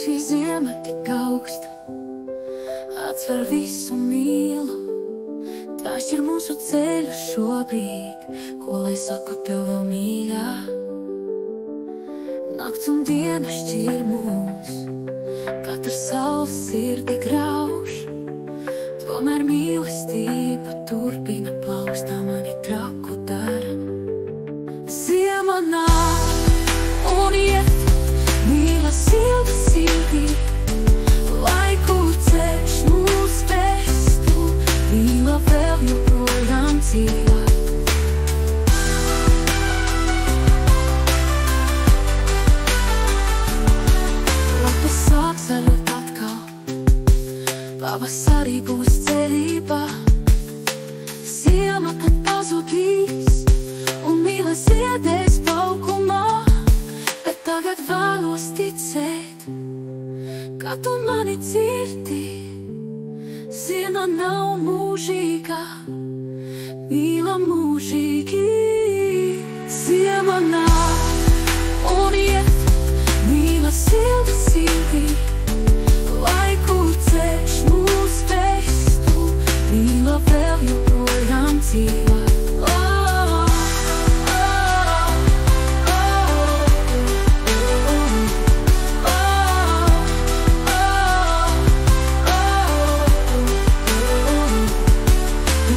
šī ziema tik augsta, atver visu mīlu. Tā šķir mūsu ceļu šobrīd, ko lai saku tev vēl mīļā. Nakts un diena šķir mūs, katra saules sirdi grauž. Tomēr mīlestība turpina plaust, tā mani traku dara. Ziema nāk un iet, mīla silta sirdī. Laiku ceļš mūs vestu, mīla vēl joprojām dzīvā. Lapas sāk zaļot atkal, pavasarī būs cerība. Ziema tad pazudīs un mīla ziedēs laukumā. Bet tagad vēlos ticēt, ka tu mani dzirdi. Ziema nav mūžīga, mīla mūžīgi. Ziema nāk un iet, mīla silta sirdī. Laiku ceļš mūs vestu, mīla vēl joprojām dzīvā.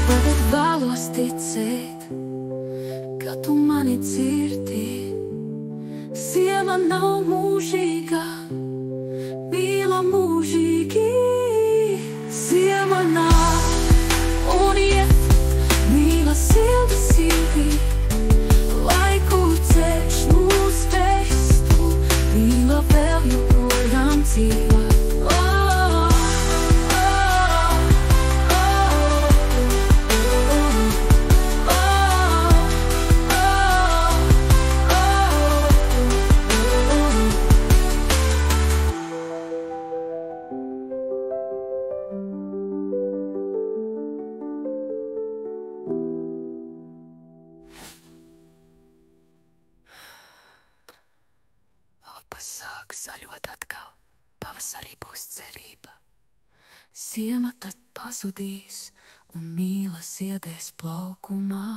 Tagad vēlos ticēt, ka tu mani dzirdi. Ziema nav mūžīga, mīla mūžīgi. Ziema nāk un iet, mīla silta sirdī. Laiku ceļš mūs vestu, mīla vēl joprojām dzīvā. Lapas sāk zaļot atkal, pavasarī būs cerība. Ziema tad pazudīs un mīla ziedēs plaukumā.